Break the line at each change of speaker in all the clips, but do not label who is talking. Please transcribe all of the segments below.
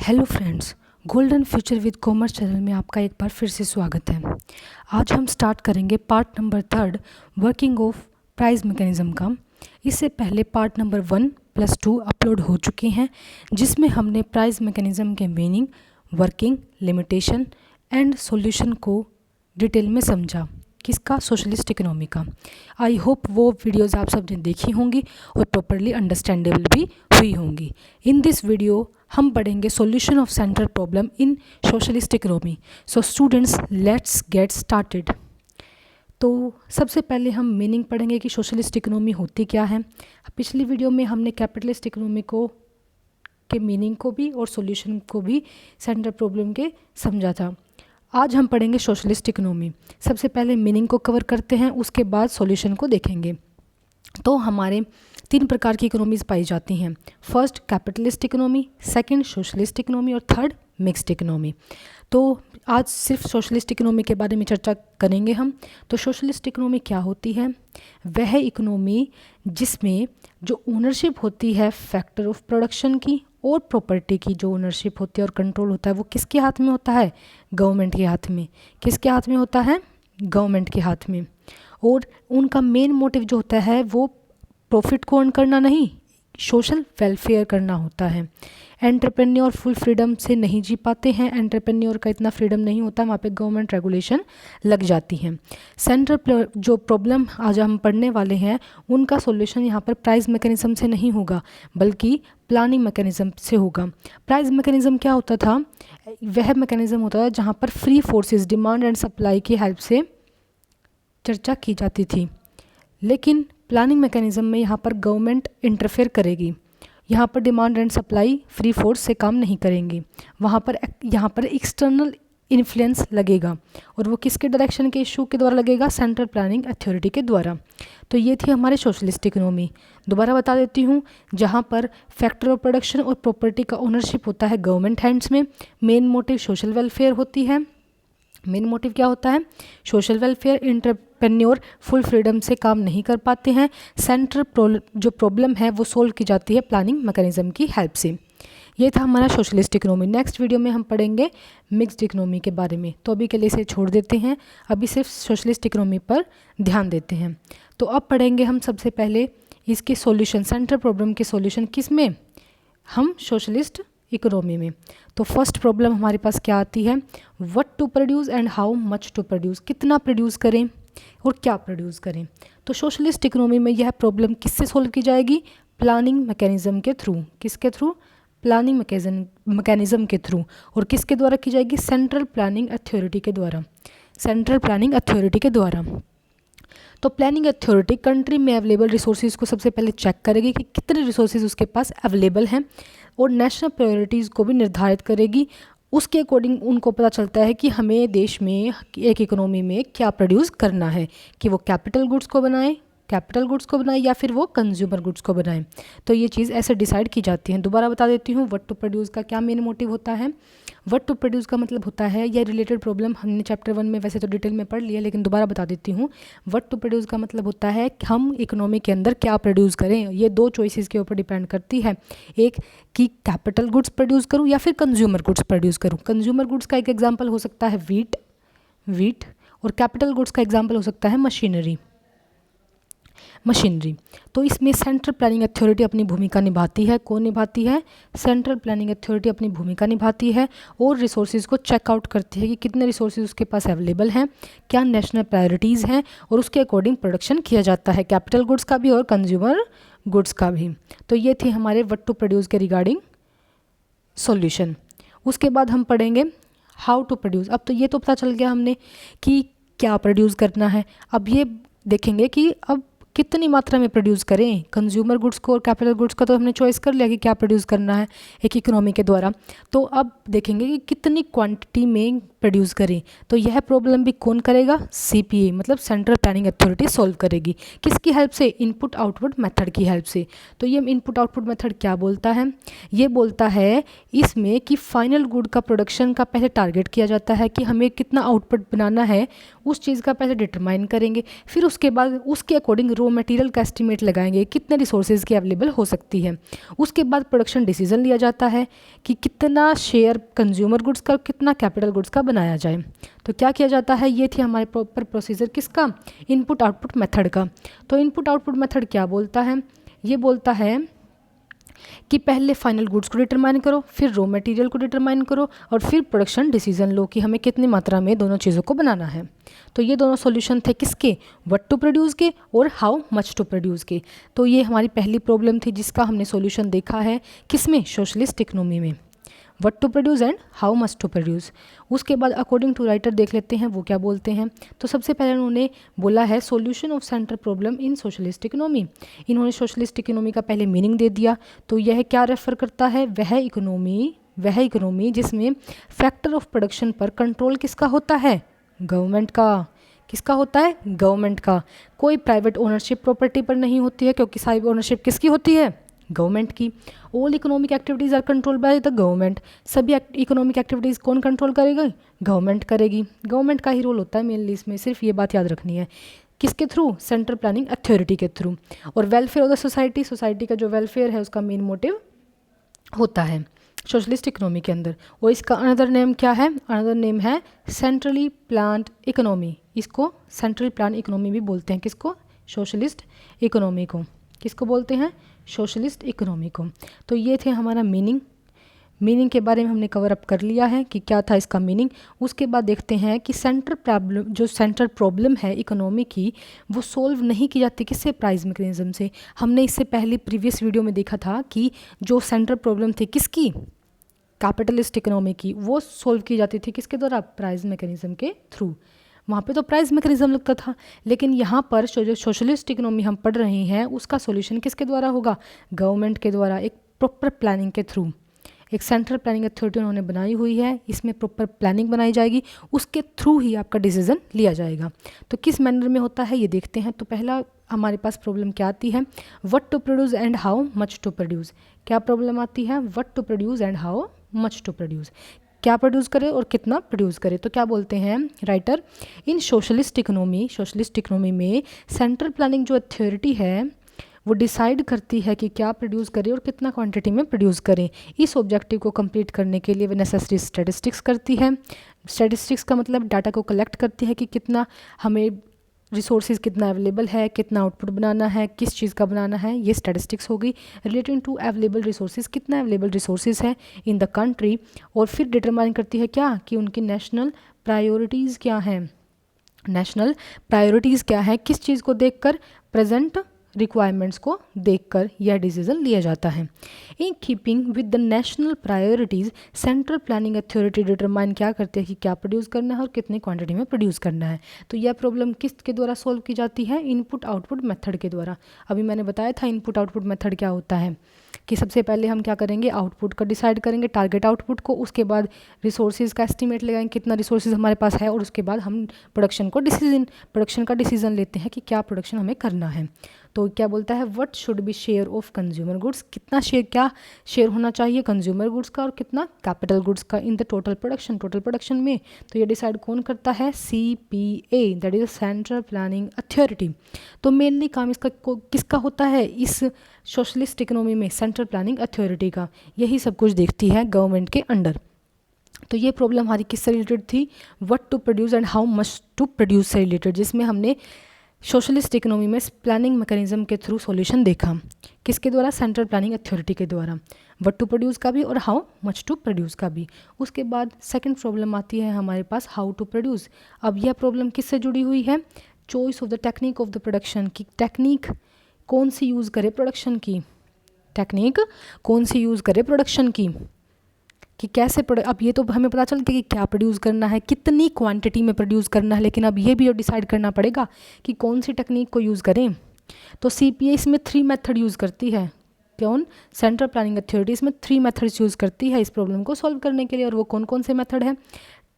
Hello friends, golden future with commerce channel में आपका एक बार फिर से स्वागत है। आज हम स्टार्ट करेंगे part number 3 working of price mechanism का। इससे पहले पार्ट नंबर 1+2 अपलोड हो चुके हैं, जिसमें हमने प्राइस मैकेनिज्म के meaning, working, limitation and solution को डिटेल में समझा। किसका? सोशलिस्ट इकोनॉमी का। आई होप वो वीडियोज़ आप सब ने देखी होंगी और प्रॉपरली अंडरस्टैंडेबल भी हुई होंगी। इन दिस वीडियो हम पढ़ेंगे solution of central problem in socialist economy. So students, let's get started. तो सबसे पहले हम मीनिंग पढ़ेंगे कि सोशलिस्ट इकोनॉमी होती क्या है। पिछली वीडियो में हमने कैपिटलिस्ट इकोनॉमी के मीनिंग को भी और सॉल्यूशन को भी सेंट्रल प्रॉब्लम के समझा था। आज हम पढ़ेंगे सोशलिस्ट इकोनॉमी। सबसे पहले मीनिंग को कवर करते हैं, उसके बाद सॉल्यूशन को देखेंगे। तो हमारे 3 प्रकार की इकोनॉमीज़ पाई जाती हैं। First capitalist economy, second socialist economy और थर्ड मिक्स्ड इकोनॉमी। तो आज सिर्फ सोशलिस्ट इकोनॉमी के बारे में चर्चा करेंगे हम। तो सोशलिस्ट इकोनॉमी क्या होती है? वह इकोनॉमी जिसमें जो ओनरशिप होती है फैक्टर ऑफ प्रोडक्शन की और प्रॉपर्टी की, जो ओनरशिप होती है और कंट्रोल होता है, वो किसके हाथ में होता है? गवर्नमेंट के हाथ में। किसके हाथ में होता है? गवर्नमेंट के हाथ में। और उनका मेन मोटिव जो होता है वो प्रॉफिट को अर्न करना नहीं, सोशल वेलफेयर करना होता है। एंटरप्रेन्योर फुल फ्रीडम से नहीं जी पाते हैं, एंटरप्रेन्योर का इतना फ्रीडम नहीं होता, वहाँ पे गवर्नमेंट रेगुलेशन लग जाती हैं। सेंट्रल जो प्रॉब्लम आज हम पढ़ने वाले हैं उनका सॉल्यूशन यहाँ पर प्राइस मैकेनिज्म से नहीं होगा, बल्कि प्लानिंग मैकेनिज्म से होगा। प्राइस मैकेनिज्म क्या होता था? वह मैकेनिज्म होता था जहाँ पर free forces, demand and supply की हेल्प से चर्चा की जाती थी। लेकिन प्लानिंग मैकेनिज्म में यहाँ पर गवर्नमेंट इंटरफेयर करेगी। यहाँ पर demand and supply free force से काम नहीं करेंगी, यहाँ पर एक्सटर्नल इन्फ्लुएंस लगेगा। और वो किसके डायरेक्शन के इशू के द्वारा लगेगा? सेंट्रल प्लानिंग अथॉरिटी के द्वारा। तो ये थी हमारे सोशलिस्ट इकोनॉमी। दोबारा बता देती हूँ, जहाँ पर फैक्टर ऑफ प्रोडक्शन और प्रॉपर्टी का ओनरशिप होता है गवर्नमेंट हैंड्स में। मेन मोटिव सोशल वेलफेयर होती है। मेन मोटिव क्या होता है? Social welfare. Entrepreneur full freedom से काम नहीं कर पाते हैं। सेंट्रल जो प्रॉब्लम है वो सोल्व की जाती है प्लानिंग मैकेनिज्म की हेल्प से। ये था हमारा सोशलिस्ट इकोनॉमी। नेक्स्ट वीडियो में हम पढ़ेंगे मिक्स्ड इकोनॉमी के बारे में। तो अभी के लिए इसे छोड़ देते हैं, अभी सिर्फ सोशलिस्ट इकोनॉमी पर ध्यान देते हैं। तो अब पढ़ेंगे हम सबसे पहले इसके सॉल्यूशन, सेंट्रल प्रॉब्लम के सॉल्यूशन। किस में? हम सोशलिस्ट इकोनॉमी में। तो फर्स्ट प्रॉब्लम हमारे पास क्या आती है? What to produce and how much to produce. कितना प्रोड्यूस करें और क्या प्रोड्यूस करें। तो सोशलिस्ट इकोनॉमी में यह प्रॉब्लम किससे सोल्व की जाएगी? प्लानिंग मैकेनिज्म के थ्रू। किसके थ्रू? प्लानिंग मैकेनिज्म के थ्रू। और किसके द्वारा की जाएगी? सेंट्रल प्लानिंग अथॉरिटी के द्वारा। सेंट्रल प्लानिंग अथॉरिटी के द्वारा। तो प्लानिंग अथॉरिटी कंट्री में अवेलेबल रिसोर्सेज को सबसे पहले चेक करेगी कि कितने रिसोर्सेज उसके पास अवेलेबल हैं, और नेशनल प्रायोरिटीज़ को भी निर्धारित करेगी। उसके अकॉर्डिंग उनको पता चलता है कि हमें देश में एक इकोनॉमी में क्या प्रोड्यूस करना है, कि वो कैपिटल गुड्स को बनाए या फिर वो कंज्यूमर गुड्स को बनाए। तो ये चीज़ ऐसे डिसाइड की जाती है। दोबारा बता देती हूँ, व्हाट टू प्रोड्यूस का क्या मेन मोटिव होता है। व्हाट टू प्रोड्यूस का मतलब होता है, यह रिलेटेड प्रॉब्लम हमने चैप्टर 1 में वैसे तो डिटेल में पढ़ लिया, लेकिन दोबारा बता देती हूँ। व्हाट टू प्रोड्यूस का मतलब होता है कि हम इकोनॉमी के अंदर क्या प्रोड्यूस करें। ये 2 चॉइसेस के ऊपर डिपेंड करती है, एक कि कैपिटल गुड्स प्रोड्यूस करूँ या फिर कंज्यूमर गुड्स प्रोड्यूस करूँ। कंज्यूमर गुड्स का एक एग्जाम्पल हो सकता है वीट, और कैपिटल गुड्स का एग्जाम्पल हो सकता है मशीनरी। तो इसमें सेंट्रल प्लानिंग अथॉरिटी अपनी भूमिका निभाती है। कौन निभाती है? सेंट्रल प्लानिंग अथॉरिटी अपनी भूमिका निभाती है और रिसोर्सेज को चेकआउट करती है कि कितने रिसोर्सेज उसके पास अवेलेबल हैं, क्या नेशनल प्रायोरिटीज़ हैं, और उसके अकॉर्डिंग प्रोडक्शन किया जाता है, कैपिटल गुड्स का भी और कंज्यूमर गुड्स का भी। तो ये थी हमारे व्हाट टू प्रोड्यूस के रिगार्डिंग सॉल्यूशन। उसके बाद हम पढ़ेंगे हाउ टू प्रोड्यूस। अब तो ये तो पता चल गया हमने कि क्या प्रोड्यूस करना है। अब ये देखेंगे कि अब कितनी मात्रा में प्रोड्यूस करें। कंज्यूमर गुड्स को और कैपिटल गुड्स का तो हमने चॉइस कर लिया कि क्या प्रोड्यूस करना है एक इकोनॉमी के द्वारा। तो अब देखेंगे कि कितनी क्वांटिटी में प्रोड्यूस करें। तो यह प्रॉब्लम भी कौन करेगा? CPA मतलब सेंट्रल प्लानिंग अथॉरिटी सॉल्व करेगी। किसकी हेल्प से? इनपुट आउटपुट मेथड की हेल्प से। तो ये इनपुट आउटपुट मेथड क्या बोलता है? ये बोलता है इसमें कि फाइनल गुड का प्रोडक्शन का पहले टारगेट किया जाता है कि हमें कितना आउटपुट बनाना है, उस चीज़ का पहले डिटरमाइन करेंगे। फिर उसके बाद उसके अकॉर्डिंग रॉ रॉ मटेरियल का एस्टिमेट लगाएंगे कितने रिसोर्सेज की अवेलेबल हो सकती है। उसके बाद प्रोडक्शन डिसीजन लिया जाता है कि कितना शेयर कंज्यूमर गुड्स का, कितना कैपिटल गुड्स का बनाया जाए। तो क्या किया जाता है, ये थी हमारे प्रॉपर प्रोसीजर किसका, इनपुट आउटपुट मेथड का। तो इनपुट आउटपुट मेथड क्या बोलता है, ये बोलता है कि पहले फाइनल गुड्स को डिटरमाइन करो, फिर रॉ मटेरियल को डिटरमाइन करो और फिर प्रोडक्शन डिसीजन लो कि हमें कितनी मात्रा में दोनों चीज़ों को बनाना है। तो ये दोनों सॉल्यूशन थे किसके, व्हाट टू प्रोड्यूस के और हाउ मच टू प्रोड्यूस के। तो ये हमारी पहली प्रॉब्लम थी जिसका हमने सॉल्यूशन देखा है किसमें, सोशलिस्ट इकोनॉमी में, what to produce and how much to produce. उसके बाद अकॉर्डिंग टू राइटर देख लेते हैं वो क्या बोलते हैं। तो सबसे पहले उन्होंने बोला है solution of central problem in socialist economy. इन्होंने सोशलिस्ट इकोनॉमी का पहले मीनिंग दे दिया। तो यह क्या रेफर करता है, वह इकोनॉमी जिसमें फैक्टर ऑफ प्रोडक्शन पर कंट्रोल किसका होता है, गवर्नमेंट का। किसका होता है, गवर्नमेंट का। कोई प्राइवेट ओनरशिप प्रॉपर्टी पर नहीं होती है क्योंकि सारी ओनरशिप किसकी होती है, गवर्नमेंट की। All economic activities are control by the government. सभी इकोनॉमिक एक्टिविटीज़ कौन कंट्रोल करेगा, गवर्नमेंट करेगी। गवर्नमेंट का ही रोल होता है मेनली इसमें, सिर्फ ये बात याद रखनी है। किसके थ्रू, सेंट्रल प्लानिंग अथॉरिटी के थ्रू। और वेलफेयर ऑफ द सोसाइटी का जो वेलफेयर है उसका मेन मोटिव होता है सोशलिस्ट इकोनॉमी के अंदर। और इसका अनदर नेम क्या है, अनदर नेम है सेंट्रली प्लान्ड इकोनॉमी। इसको सेंट्रल प्लान इकोनॉमी भी बोलते हैं, किसको, सोशलिस्ट इकोनॉमी को। किसको बोलते हैं, सोशलिस्ट इकोनॉमी को। तो ये थे हमारा मीनिंग के बारे में हमने कवर अप कर लिया है कि क्या था इसका मीनिंग। उसके बाद देखते हैं कि सेंट्रल प्रॉब्लम है इकोनॉमी की वो सोल्व नहीं की जाती किससे, प्राइस मैकेनिज्म से। हमने इससे पहले प्रीवियस वीडियो में देखा था कि जो सेंट्रल प्रॉब्लम थी किसकी, कैपिटलिस्ट इकोनॉमी की, वो सोल्व की जाती थी किसके द्वारा, प्राइस मैकेनिज्म के थ्रू। वहाँ पे तो प्राइस मैकेनिज्म लगता था, लेकिन यहाँ पर जो सोशलिस्ट इकोनॉमी हम पढ़ रहे हैं उसका सॉल्यूशन किसके द्वारा होगा, गवर्नमेंट के द्वारा, एक प्रॉपर प्लानिंग के थ्रू। एक सेंट्रल प्लानिंग अथॉरिटी उन्होंने बनाई हुई है, इसमें प्रॉपर प्लानिंग बनाई जाएगी, उसके थ्रू ही आपका डिसीजन लिया जाएगा। तो किस मैनर में होता है ये देखते हैं। तो पहला हमारे पास प्रॉब्लम क्या आती है, what to produce and how much to produce. क्या प्रॉब्लम आती है, what to produce and how much to produce, क्या प्रोड्यूस करे और कितना प्रोड्यूस करे। तो क्या बोलते हैं राइटर, इन सोशलिस्ट इकोनॉमी में सेंट्रल प्लानिंग जो अथॉरिटी है वो डिसाइड करती है कि क्या प्रोड्यूस करे और कितना क्वांटिटी में प्रोड्यूस करें। इस ऑब्जेक्टिव को कंप्लीट करने के लिए वो नेसेसरी स्टैटिस्टिक्स करती है। स्टैटिस्टिक्स का मतलब डाटा को कलेक्ट करती है कि कितना हमें रिसोर्सेज कितना अवेलेबल है, कितना आउटपुट बनाना है, किस चीज़ का बनाना है, ये स्टैटिस्टिक्स होगी। रिलेटिंग टू अवेलेबल रिसोर्सेज, कितना अवेलेबल रिसोर्सेज है इन द कंट्री। और फिर डिटरमाइन करती है क्या, कि उनकी नेशनल प्रायोरिटीज़ क्या हैं, नेशनल प्रायोरिटीज़ क्या है, किस चीज़ को देखकर, प्रेजेंट रिक्वायरमेंट्स को देखकर यह डिसीजन लिया जाता है। In keeping with the national priorities central planning authority determine क्या करते हैं कि क्या प्रोड्यूस करना है और कितनी क्वांटिटी में प्रोड्यूस करना है। तो यह प्रॉब्लम किसके द्वारा सॉल्व की जाती है, इनपुट आउटपुट मेथड के द्वारा। अभी मैंने बताया था इनपुट आउटपुट मेथड क्या होता है कि सबसे पहले हम क्या करेंगे, आउटपुट का डिसाइड करेंगे, टारगेट आउटपुट को, उसके बाद रिसोर्सेज का एस्टिमेट लगाएंगे कितना रिसोर्सेज हमारे पास है, और उसके बाद हम प्रोडक्शन का डिसीजन लेते हैं कि क्या प्रोडक्शन हमें करना है। तो क्या बोलता है, what should be share of consumer goods, कितना क्या शेयर होना चाहिए कंज्यूमर गुड्स का और कितना कैपिटल गुड्स का इन द टोटल प्रोडक्शन में। तो ये डिसाइड कौन करता है, CPA, that is central planning authority. तो मेनली काम इसका किसका होता है, इस सोशलिस्ट इकोनॉमी में सेंट्रल प्लानिंग अथॉरिटी का, यही सब कुछ देखती है गवर्नमेंट के अंडर। तो ये प्रॉब्लम हमारी किससे रिलेटेड थी, what to produce and how much to produce से रिलेटेड, जिसमें हमने सोशलिस्ट इकोनॉमी में प्लानिंग मैकेनिज्म के थ्रू सॉल्यूशन देखा, किसके द्वारा, सेंट्रल प्लानिंग अथॉरिटी के द्वारा, व्हाट टू प्रोड्यूस का भी और हाउ मच टू प्रोड्यूस का भी। उसके बाद सेकंड प्रॉब्लम आती है हमारे पास, हाउ टू प्रोड्यूस। अब यह प्रॉब्लम किससे जुड़ी हुई है, choice of the technique of the production, की टेक्निक कौन सी यूज़ करे प्रोडक्शन की, टेक्निक कौन सी यूज़ करे प्रोडक्शन की, कि कैसे अब ये तो हमें पता चल गया कि क्या प्रोड्यूस करना है, कितनी क्वांटिटी में प्रोड्यूस करना है, लेकिन अब ये भी डिसाइड करना पड़ेगा कि कौन सी टेक्निक को यूज़ करें। तो CPA इसमें 3 मेथड यूज़ करती है, कौन, सेंट्रल प्लानिंग अथॉरिटी इसमें 3 मेथड्स यूज़ करती है इस प्रॉब्लम को सॉल्व करने के लिए। और वो कौन कौन से मेथड है,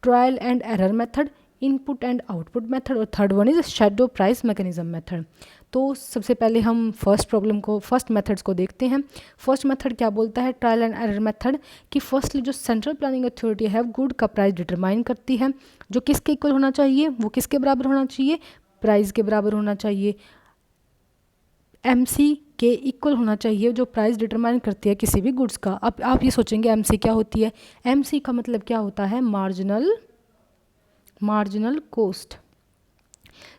trial and error method, input and output method, और third one is shadow price mechanism method. तो सबसे पहले हम फर्स्ट मेथड्स को देखते हैं। फर्स्ट मेथड क्या बोलता है, ट्रायल एंड एरर मेथड, कि फर्स्टली जो सेंट्रल प्लानिंग अथॉरिटी है गुड का प्राइस डिटरमाइन करती है, जो किसके इक्वल होना चाहिए, वो किसके बराबर होना चाहिए, प्राइस के बराबर होना चाहिए। MC के इक्वल होना चाहिए, जो प्राइस डिटरमाइन करती है किसी भी गुड्स का। अब आप ये सोचेंगे MC क्या होती है, MC का मतलब क्या होता है, मार्जिनल कॉस्ट।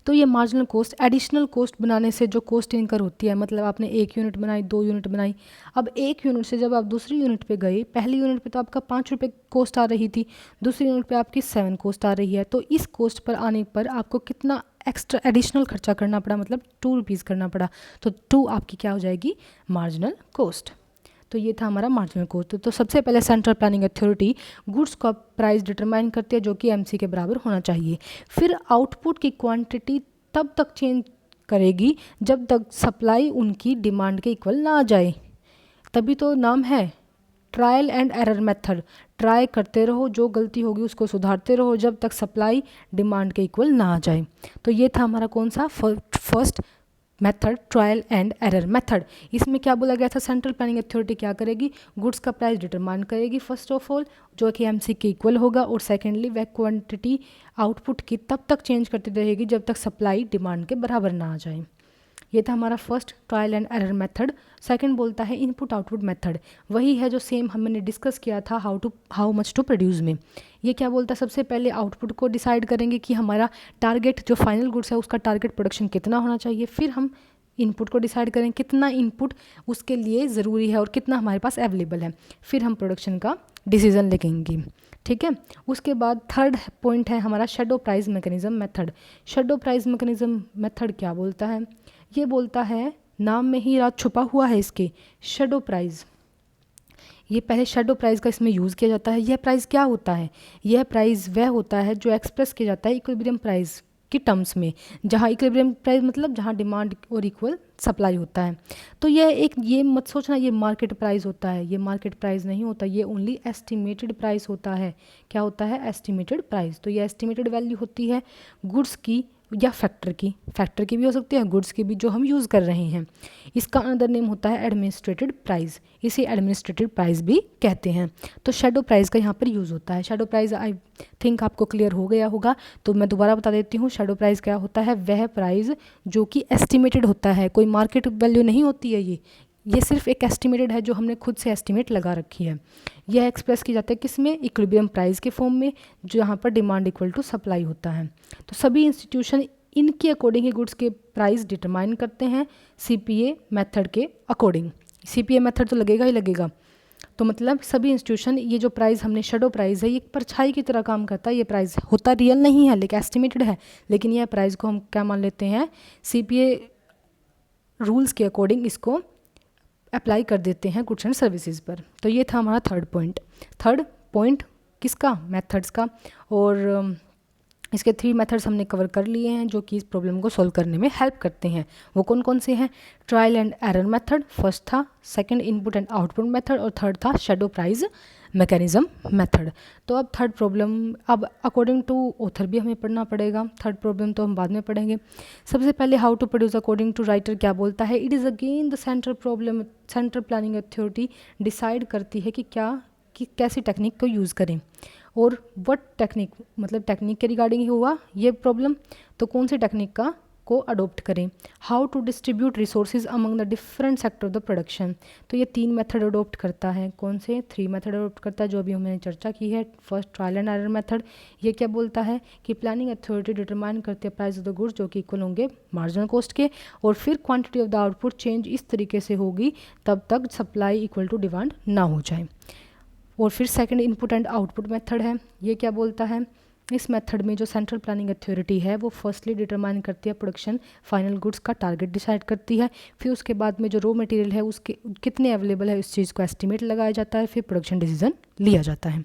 तो ये मार्जिनल कॉस्ट एडिशनल कॉस्ट बनाने से जो कॉस्ट इनकर होती है, मतलब आपने 1 यूनिट बनाई, 2 यूनिट बनाई, अब 1 यूनिट से जब आप दूसरी यूनिट पे गए, पहली यूनिट पे तो आपका 5 रुपये कॉस्ट आ रही थी, दूसरी यूनिट पे आपकी 7 कॉस्ट आ रही है। तो इस कॉस्ट पर आने पर आपको कितना एक्स्ट्रा एडिशनल खर्चा करना पड़ा, मतलब 2 रुपीज़ करना पड़ा, तो 2 आपकी क्या हो जाएगी, मार्जिनल कॉस्ट। तो ये था हमारा मार्जिनल कॉस्ट। तो सबसे पहले सेंट्रल प्लानिंग अथॉरिटी गुड्स का प्राइस डिटरमाइन करती है, जो कि MC के बराबर होना चाहिए। फिर आउटपुट की क्वांटिटी तब तक चेंज करेगी जब तक सप्लाई उनकी डिमांड के इक्वल ना आ जाए, तभी तो नाम है trial and error method. Try करते रहो, जो गलती होगी उसको सुधारते रहो जब तक सप्लाई डिमांड के इक्वल ना आ जाए। तो ये था हमारा कौन सा first method, trial and error method. इसमें क्या बोला गया था, सेंट्रल प्लानिंग अथॉरिटी क्या करेगी, गुड्स का प्राइस डिटरमाइन करेगी फर्स्ट ऑफ ऑल, जो कि MC के इक्वल होगा, और सेकेंडली वह क्वांटिटी आउटपुट की तब तक चेंज करती रहेगी जब तक सप्लाई डिमांड के बराबर ना आ जाए। ये था हमारा first trial and error method. Second बोलता है इनपुट आउटपुट मेथड, वही है जो सेम हमने डिस्कस किया था हाउ मच टू प्रोड्यूस में। ये क्या बोलता है, सबसे पहले आउटपुट को डिसाइड करेंगे कि हमारा टारगेट जो फाइनल गुड्स है उसका टारगेट प्रोडक्शन कितना होना चाहिए, फिर हम इनपुट को डिसाइड करें कितना इनपुट उसके लिए ज़रूरी है और कितना हमारे पास अवेलेबल है, फिर हम प्रोडक्शन का डिसीजन लेंगे। ठीक है, उसके बाद थर्ड पॉइंट है हमारा shadow price mechanism method. Shadow price mechanism method क्या बोलता है, ये बोलता है, नाम में ही राज छुपा हुआ है इसके, शेडो प्राइस। ये पहले शेडो प्राइस का इसमें यूज़ किया जाता है। यह प्राइस क्या होता है, यह प्राइस वह होता है जो एक्सप्रेस किया जाता है इक्विलिब्रियम प्राइस की टर्म्स में, जहाँ इक्विलिब्रियम प्राइस मतलब जहाँ डिमांड और इक्वल सप्लाई होता है। तो ये मत सोचना ये मार्केट प्राइस होता है, ये मार्केट प्राइस नहीं होता, ये ओनली एस्टिमेटेड प्राइस होता है। क्या होता है, एस्टिमेटेड प्राइस। तो ये एस्टिमेटेड वैल्यू होती है गुड्स की या फैक्टर की भी हो सकती है, गुड्स की भी, जो हम यूज़ कर रहे हैं। इसका अनदर नेम होता है एडमिनिस्ट्रेटेड प्राइस, इसे एडमिनिस्ट्रेटेड प्राइस भी कहते हैं। तो शेडो प्राइस का यहाँ पर यूज़ होता है। शेडो प्राइस आई थिंक आपको क्लियर हो गया होगा, तो मैं दोबारा बता देती हूँ। शेडो प्राइस क्या होता है, वह प्राइस जो कि एस्टिमेटेड होता है, कोई मार्केट वैल्यू नहीं होती है, ये सिर्फ एक एस्टिमेटेड है जो हमने खुद से एस्टिमेट लगा रखी है। यह एक्सप्रेस की जाती है किस में, इक्विलिब्रियम प्राइस के फॉर्म में, जहाँ पर डिमांड इक्वल टू सप्लाई होता है। तो सभी इंस्टीट्यूशन इनके अकॉर्डिंग ही गुड्स के प्राइस डिटरमाइन करते हैं CPA मेथड के अकॉर्डिंग। CPA मेथड तो लगेगा ही लगेगा। तो मतलब सभी इंस्टीट्यूशन, ये जो प्राइस हमने शेडो प्राइस है, ये परछाई की तरह काम करता है। ये प्राइस होता रियल नहीं है, लेकिन एस्टिमेटेड है, लेकिन यह प्राइस को हम क्या मान लेते हैं, CPA रूल्स के अकॉर्डिंग इसको अप्लाई कर देते हैं गुड्स एंड सर्विसेज पर। तो ये था हमारा थर्ड पॉइंट किसका, मेथड्स का। और इसके 3 मेथड्स हमने कवर कर लिए हैं जो कि इस प्रॉब्लम को सॉल्व करने में हेल्प करते हैं। वो कौन कौन से हैं, trial and error method first था, second input and output method, और थर्ड था शेडो प्राइस मैकेनिज्म मेथड। तो अब थर्ड प्रॉब्लम, अब अकॉर्डिंग टू ऑथर भी हमें पढ़ना पड़ेगा, थर्ड प्रॉब्लम तो हम बाद में पढ़ेंगे। सबसे पहले how to produce according to writer क्या बोलता है, it is again the central planning authority decide करती है कि कैसी टेक्निक को यूज़ करें, और व्हाट टेक्निक, मतलब टेक्निक के रिगार्डिंग ही हुआ ये प्रॉब्लम, तो कौन सी टेक्निक को अडोप्ट करें। How to distribute resources among the different sector of the production, तो ये 3 मेथड अडोप्ट करता है। कौन से 3 मेथड अडोप्ट करता है, जो अभी हमने चर्चा की है। First trial and error method, ये क्या बोलता है कि प्लानिंग अथॉरिटी डिटरमाइन करती है प्राइस ऑफ द गुड्स जो कि इक्वल होंगे मार्जिनल कॉस्ट के, और फिर quantity of the output change इस तरीके से होगी तब तक सप्लाई इक्वल टू डिमांड ना हो जाए। और फिर second input and output method है, ये क्या बोलता है, इस मेथड में जो सेंट्रल प्लानिंग अथॉरिटी है वो फर्स्टली डिटरमाइन करती है प्रोडक्शन फाइनल गुड्स का टारगेट डिसाइड करती है, फिर उसके बाद में जो रॉ मटेरियल है उसके कितने अवेलेबल है इस चीज़ को एस्टिमेट लगाया जाता है, फिर प्रोडक्शन डिसीजन लिया जाता है।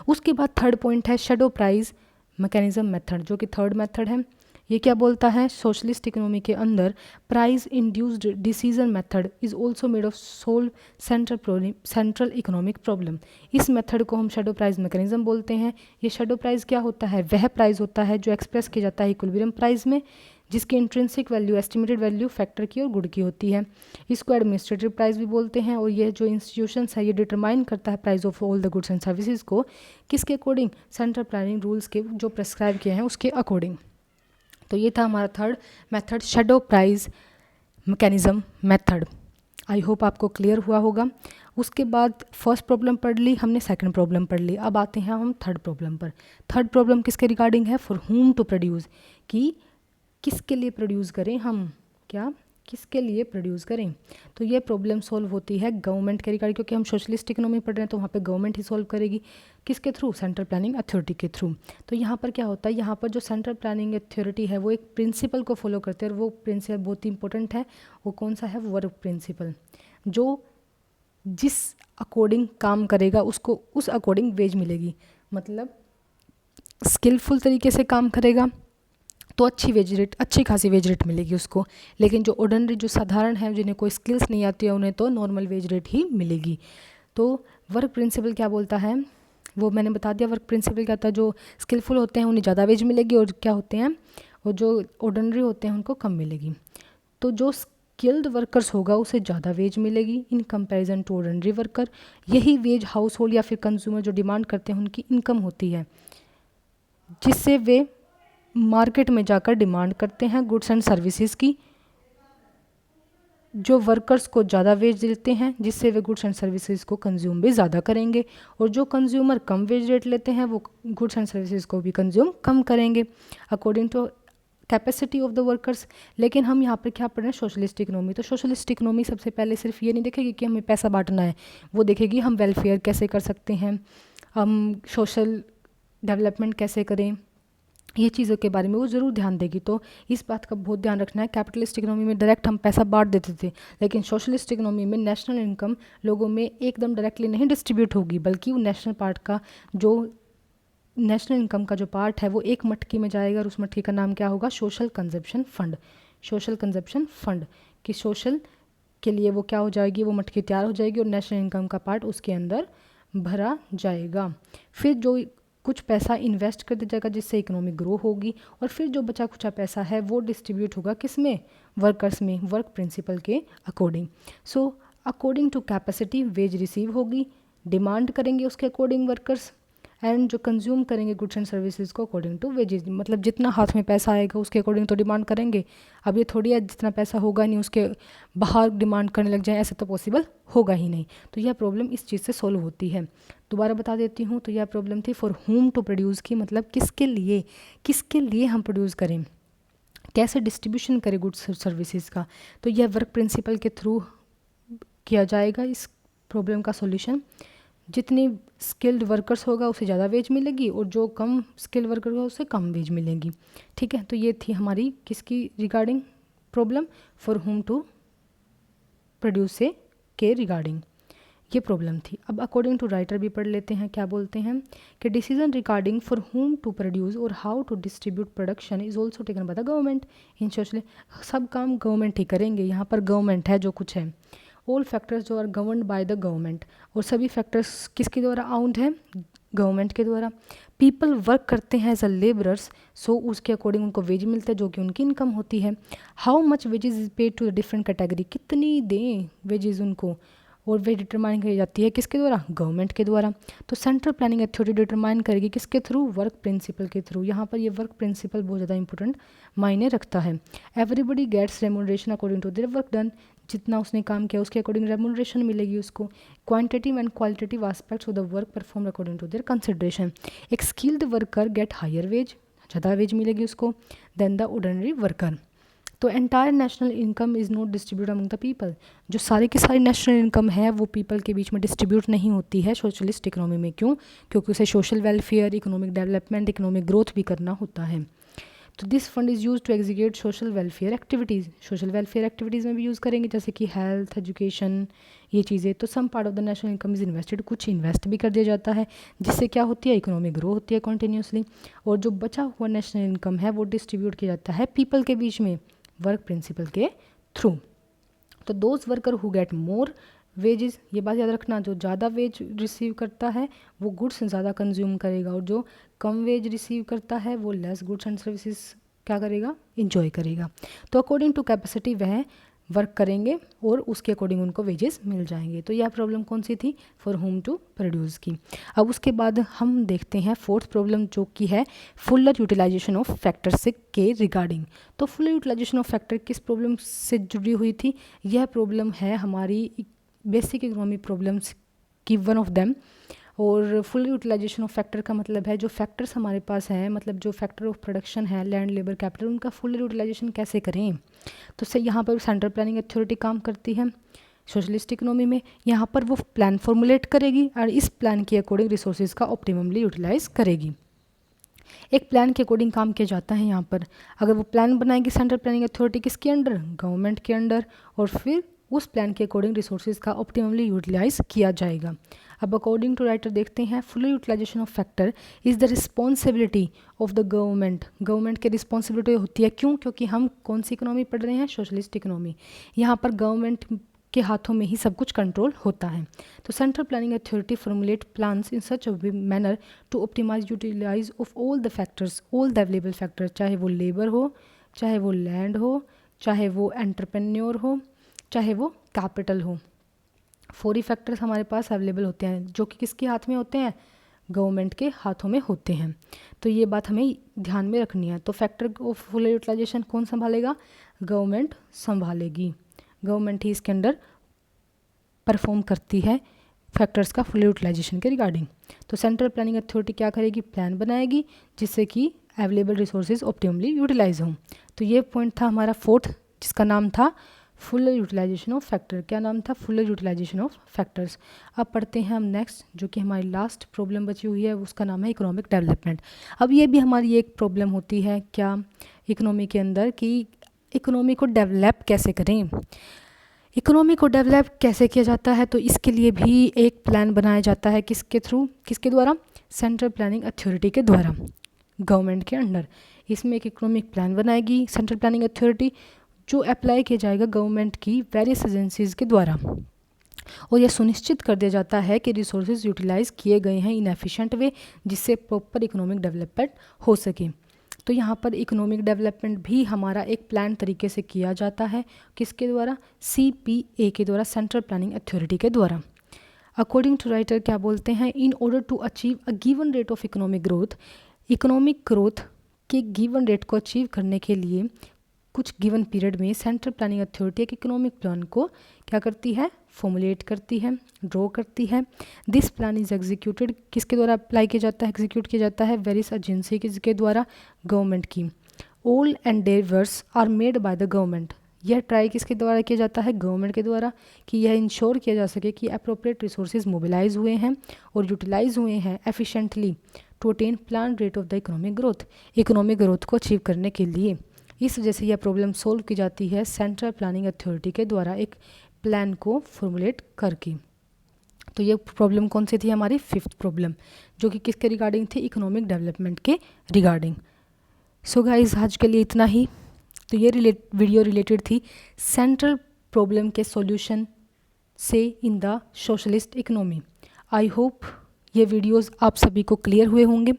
उसके बाद थर्ड पॉइंट है शेडो प्राइस मैकेनिज्म मेथड, जो कि थर्ड मेथड है। ये क्या बोलता है, सोशलिस्ट इकोनॉमी के अंदर price induced decision method is also made of solve central economic problem. इस मेथड को हम शेडो प्राइस मैकेनिज्म बोलते हैं। ये शेडो प्राइस क्या होता है, वह प्राइस होता है जो एक्सप्रेस किया जाता है इक्विलिब्रियम प्राइस में, जिसकी intrinsic value estimated value factor की और गुड की होती है। इसको एडमिनिस्ट्रेटिव प्राइस भी बोलते हैं। और ये जो इंस्टीट्यूशंस है ये डिटरमाइन करता है price of all the goods and services को किसके अकॉर्डिंग, सेंट्रल प्लानिंग रूल्स के जो प्रेस्क्राइब किए हैं उसके अकॉर्डिंग। तो ये था हमारा third method shadow price mechanism method. I hope आपको क्लियर हुआ होगा। उसके बाद फर्स्ट प्रॉब्लम पढ़ ली हमने, सेकंड प्रॉब्लम पढ़ ली। अब आते हैं हम थर्ड प्रॉब्लम पर। थर्ड प्रॉब्लम किसके रिगार्डिंग है? फॉर हुम टू प्रोड्यूस, कि किसके लिए प्रोड्यूस करें हम, क्या किसके लिए प्रोड्यूस करें। तो ये प्रॉब्लम सॉल्व होती है गवर्नमेंट के रिगार्डिंग, क्योंकि हम सोशलिस्ट इकोनॉमी पढ़ रहे हैं तो वहाँ पे गवर्नमेंट ही सॉल्व करेगी। किसके थ्रू? सेंट्रल प्लानिंग अथॉरिटी के थ्रू। तो यहाँ पर क्या होता है, यहाँ पर जो सेंट्रल प्लानिंग अथॉरिटी है वो एक प्रिंसिपल को फॉलो करते हैं, और वो प्रिंसिपल बहुत ही इंपॉर्टेंट है। वो कौन सा है? Work principal. जो जिस अकॉर्डिंग काम करेगा उसको उस अकॉर्डिंग वेज मिलेगी। मतलब स्किलफुल तरीके से काम करेगा तो अच्छी वेज रेट, अच्छी खासी वेज रेट मिलेगी उसको। लेकिन जो ऑर्डिनरी, जो साधारण है, जिन्हें कोई स्किल्स नहीं आती है, उन्हें तो नॉर्मल वेज रेट ही मिलेगी। तो वर्क प्रिंसिपल क्या बोलता है, वो मैंने बता दिया। वर्क प्रिंसिपल क्या होता है, जो स्किलफुल होते हैं उन्हें ज़्यादा वेज मिलेगी, और क्या होते हैं, और जो ऑर्डिनरी होते हैं उनको कम मिलेगी। तो जो स्किल्ड वर्कर्स होगा उसे ज़्यादा वेज मिलेगी in comparison to ordinary worker. यही वेज हाउस होल्ड या फिर कंज्यूमर जो डिमांड करते हैं उनकी इनकम होती है, जिससे वे मार्केट में जाकर डिमांड करते हैं गुड्स एंड सर्विसेज की, जो वर्कर्स को ज़्यादा वेज देते हैं, जिससे वे गुड्स एंड सर्विसेज को कंज्यूम भी ज़्यादा करेंगे। और जो कंज्यूमर कम वेज रेट लेते हैं वो गुड्स एंड सर्विसेज को भी कंज्यूम कम करेंगे according to capacity of the workers. लेकिन हम यहाँ पर क्या पढ़ रहे हैं? Socialist economy. तो सोशलिस्ट इकोनॉमी सबसे पहले सिर्फ ये नहीं देखेगी कि हमें पैसा बांटना है, वो देखेगी हम वेलफेयर कैसे कर सकते हैं, हम सोशल डेवलपमेंट कैसे करें, ये चीज़ों के बारे में वो ज़रूर ध्यान देगी। तो इस बात का बहुत ध्यान रखना है। कैपिटलिस्ट इकोनॉमी में डायरेक्ट हम पैसा बांट देते थे, लेकिन सोशलिस्ट इकोनॉमी में नेशनल इनकम लोगों में एकदम डायरेक्टली नहीं डिस्ट्रीब्यूट होगी, बल्कि वो नेशनल पार्ट का, जो नेशनल इनकम का जो पार्ट है वो एक मटकी में जाएगा, और उस मटकी का नाम क्या होगा? Social consumption fund. Social consumption fund कि सोशल के लिए वो क्या हो जाएगी, वो मटकी तैयार हो जाएगी, और नेशनल इनकम का पार्ट उसके अंदर भरा जाएगा। फिर जो कुछ पैसा इन्वेस्ट कर दिया जाएगा जिससे इकोनॉमी ग्रो होगी, और फिर जो बचा खुचा पैसा है वो डिस्ट्रीब्यूट होगा किस में? वर्कर्स में, वर्क प्रिंसिपल के according. So according to capacity wage receive होगी, डिमांड करेंगे उसके अकॉर्डिंग वर्कर्स, एंड जो कंज्यूम करेंगे गुड्स एंड सर्विसेज को अकॉर्डिंग टू वेजेस। मतलब जितना हाथ में पैसा आएगा उसके अकॉर्डिंग तो डिमांड करेंगे। अब ये थोड़ी है जितना पैसा होगा नहीं उसके बाहर डिमांड करने लग जाए, ऐसा तो पॉसिबल होगा ही नहीं। तो यह प्रॉब्लम इस चीज़ से सॉल्व होती है। दोबारा बता देती हूँ, तो यह प्रॉब्लम थी फॉर होम टू प्रोड्यूस की, मतलब किसके लिए हम प्रोड्यूस करें, कैसे डिस्ट्रीब्यूशन करें गुड्स और सर्विसेज का। तो यह वर्क प्रिंसिपल के थ्रू किया जाएगा इस प्रॉब्लम का सॉल्यूशन। जितनी स्किल्ड वर्कर्स होगा उसे ज़्यादा वेज मिलेगी, और जो कम स्किल्ड वर्कर होगा उसे कम वेज मिलेगी। ठीक है, तो ये थी हमारी किसकी regarding problem? For whom to produce से के रिगार्डिंग ये प्रॉब्लम थी। अब अकॉर्डिंग टू राइटर भी पढ़ लेते हैं, क्या बोलते हैं कि decision regarding for whom to produce और how to distribute production is also taken by the government in social. सब काम गवर्नमेंट ही करेंगे, यहाँ पर गवर्नमेंट है जो कुछ है। ऑल फैक्टर्स जो are governed by the government, और सभी फैक्टर्स किसके द्वारा आउंड है? गवर्नमेंट के द्वारा। पीपल वर्क करते हैं एज अ लेबरर्स, सो उसके अकॉर्डिंग उनको वेज मिलता है जो कि उनकी इनकम होती है। How much wages is paid to the different category, कितनी दें वेजेज उनको, और वे डिटरमाइन की जाती है किसके द्वारा? गवर्नमेंट के द्वारा। तो सेंट्रल प्लानिंग अथॉरिटी डिटरमाइन करेगी किसके थ्रू? वर्क प्रिंसिपल के थ्रू। यहाँ पर ये वर्क प्रिंसिपल बहुत ज़्यादा इंपॉर्टेंट मायने रखता है। Everybody gets remuneration according to their work done, जितना उसने काम किया उसके अकॉर्डिंग रेमुनरेशन मिलेगी उसको। Quantitative and qualitative aspects of the work perform according to their consideration. एक skilled worker get higher wage, ज़्यादा वेज मिलेगी उसको देन द ऑर्डिनरी वर्कर। तो entire national income is not distribute among the people, जो सारी की सारी national income है वो पीपल के बीच में डिस्ट्रीब्यूट नहीं होती है सोशलिस्ट इकोनॉमी में। क्यों? क्योंकि उसे social welfare, economic development, economic growth भी करना होता है। तो this fund is use to execute social welfare activities, social welfare activities में भी यूज़ करेंगे जैसे कि हेल्थ, एजुकेशन, ये चीज़ें। तो some part of the national income is invested, कुछ इन्वेस्ट भी कर दिया जाता है, जिससे क्या होती है? इकोनॉमिक ग्रो होती है कंटिन्यूसली। और जो बचा हुआ नेशनल इनकम है वो डिस्ट्रीब्यूट किया जाता है पीपल के बीच में वर्क प्रिंसिपल के थ्रू। तो those worker who get more wages, ये बात याद रखना, जो ज़्यादा वेज रिसीव करता है वो गुड्स ज़्यादा कंज्यूम करेगा, और जो कम वेज रिसीव करता है वो लेस गुड्स एंड सर्विसेज क्या करेगा? इंजॉय करेगा। तो अकॉर्डिंग टू कैपेसिटी वह वर्क करेंगे और उसके अकॉर्डिंग उनको वेजेस मिल जाएंगे। तो यह प्रॉब्लम कौन सी थी, फॉर होम टू प्रोड्यूस की। अब उसके बाद हम देखते हैं फोर्थ प्रॉब्लम जो कि है फुलर यूटिलाइजेशन ऑफ फैक्टर से के रिगार्डिंग। तो फुलर यूटिलाइजेशन ऑफ फैक्टर किस प्रॉब्लम से जुड़ी हुई थी, यह प्रॉब्लम है हमारी बेसिक इकोनॉमी प्रॉब्लम्स की वन ऑफ देम। और फुल यूटिलाइजेशन ऑफ फैक्टर का मतलब है जो फैक्टर्स हमारे पास हैं, मतलब जो फैक्टर ऑफ प्रोडक्शन है, लैंड, लेबर, कैपिटल, उनका फुल यूटिलाइजेशन कैसे करें। तो से यहाँ पर सेंट्रल प्लानिंग अथॉरिटी काम करती है सोशलिस्ट इकोनॉमी में। यहाँ पर वो प्लान फॉर्मुलेट करेगी और इस प्लान के अकॉर्डिंग रिसोर्सेज का ऑप्टिममली यूटिलाइज करेगी। एक प्लान के अकॉर्डिंग काम किया जाता है यहाँ पर। अगर वो प्लान बनाएगी सेंट्रल प्लानिंग अथॉरिटी किसके अंडर, गवर्नमेंट के अंडर, और फिर उस प्लान के अकॉर्डिंग रिसोर्सेज का ऑप्टिममली यूटिलाइज किया जाएगा। अब अकॉर्डिंग टू राइटर देखते हैं full utilisation of factor is the responsibility of the government. Government की रिस्पॉन्सिबिलिटी होती है, क्यों, क्योंकि हम कौन सी इकोनॉमी पढ़ रहे हैं, सोशलिस्ट इकोनॉमी। यहाँ पर गवर्नमेंट के हाथों में ही सब कुछ कंट्रोल होता है। तो central planning authority formulate plans in such a manner to optimise utilise of all the factors, all the available factors, चाहे वो लेबर हो, चाहे वो लैंड हो, चाहे वो एंटरप्रेन्योर हो, चाहे वो कैपिटल हो। 4 फैक्टर्स हमारे पास अवेलेबल होते हैं जो कि किसके हाथ में होते हैं, गवर्नमेंट के हाथों में होते हैं। तो ये बात हमें ध्यान में रखनी है। तो फैक्टर ऑफ फुल यूटिलाइजेशन कौन संभालेगा, गवर्नमेंट संभालेगी। गवर्नमेंट ही इसके अंडर परफॉर्म करती है फैक्टर्स का फुल यूटिलाइजेशन के रिगार्डिंग। तो सेंट्रल प्लानिंग अथॉरिटी क्या करेगी, प्लान बनाएगी जिससे कि अवेलेबल रिसोर्सेज ऑप्टिममली यूटिलाइज हों। तो ये पॉइंट था हमारा फोर्थ, जिसका नाम था फुल यूटिलाइजेशन ऑफ फैक्टर। क्या नाम था, फुल यूटिलाइजेशन ऑफ फैक्टर्स। अब पढ़ते हैं हम नेक्स्ट, जो कि हमारी लास्ट प्रॉब्लम बची हुई है, उसका नाम है इकोनॉमिक डेवलपमेंट। अब ये भी हमारी एक प्रॉब्लम होती है क्या इकोनॉमी के अंदर, कि इकोनॉमी को डेवलप कैसे करें। इकोनॉमी को डेवलप कैसे किया जाता है, तो इसके लिए भी एक प्लान बनाया जाता है, किसके थ्रू, किसके द्वारा, सेंट्रल प्लानिंग अथॉरिटी के द्वारा, गवर्नमेंट के अंडर। इसमें एक इकोनॉमिक प्लान बनाएगी सेंट्रल प्लानिंग अथॉरिटी, जो अप्लाई किया जाएगा गवर्नमेंट की वेरियस एजेंसीज के द्वारा, और यह सुनिश्चित कर दिया जाता है कि रिसोर्सेज यूटिलाइज किए गए हैं इन एफिशिएंट वे, जिससे प्रॉपर इकोनॉमिक डेवलपमेंट हो सके। तो यहाँ पर इकोनॉमिक डेवलपमेंट भी हमारा एक प्लान तरीके से किया जाता है, किसके द्वारा, CPA के द्वारा, सेंट्रल प्लानिंग अथॉरिटी के द्वारा। अकॉर्डिंग टू राइटर क्या बोलते हैं, in order to achieve a given rate of economic growth के गिवन रेट को अचीव करने के लिए कुछ गिवन पीरियड में सेंट्रल प्लानिंग अथॉरिटी एक इकोनॉमिक प्लान को क्या करती है, फॉर्मुलेट करती है, ड्रॉ करती है। दिस प्लान इज एग्जीक्यूटेड, किसके द्वारा अप्लाई किया जाता है, एग्जीक्यूट किया जाता है, वेरियस एजेंसी के द्वारा, गवर्नमेंट की। All endeavours are made by the government, यह ट्राई किसके द्वारा किया जाता है, गवर्नमेंट के द्वारा, कि यह इंश्योर किया जा सके कि अप्रोप्रिएट रिसोर्सेज मोबिलाइज हुए हैं और यूटिलाइज हुए हैं efficiently to attain plan rate of the economic growth, economic growth को अचीव करने के लिए। इस वजह से यह प्रॉब्लम सोल्व की जाती है सेंट्रल प्लानिंग अथॉरिटी के द्वारा एक प्लान को फॉर्मुलेट करके। तो ये प्रॉब्लम कौन सी थी, हमारी 5th प्रॉब्लम, जो कि किसके रिगार्डिंग थी, इकोनॉमिक डेवलपमेंट के रिगार्डिंग। सो गाइस आज के लिए इतना ही। तो ये वीडियो रिलेटेड थी सेंट्रल प्रॉब्लम के सॉल्यूशन से in the socialist economy. I hope ये वीडियोस आप सभी को क्लियर हुए होंगे।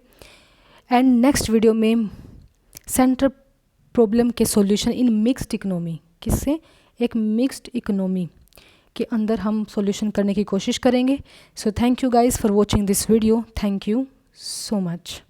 एंड नेक्स्ट वीडियो में सेंट्रल प्रॉब्लम के सॉल्यूशन इन मिक्स्ड इकोनॉमी, किससे, एक मिक्स्ड इकोनॉमी के अंदर हम सॉल्यूशन करने की कोशिश करेंगे। So thank you guys for watching this video, thank you so much.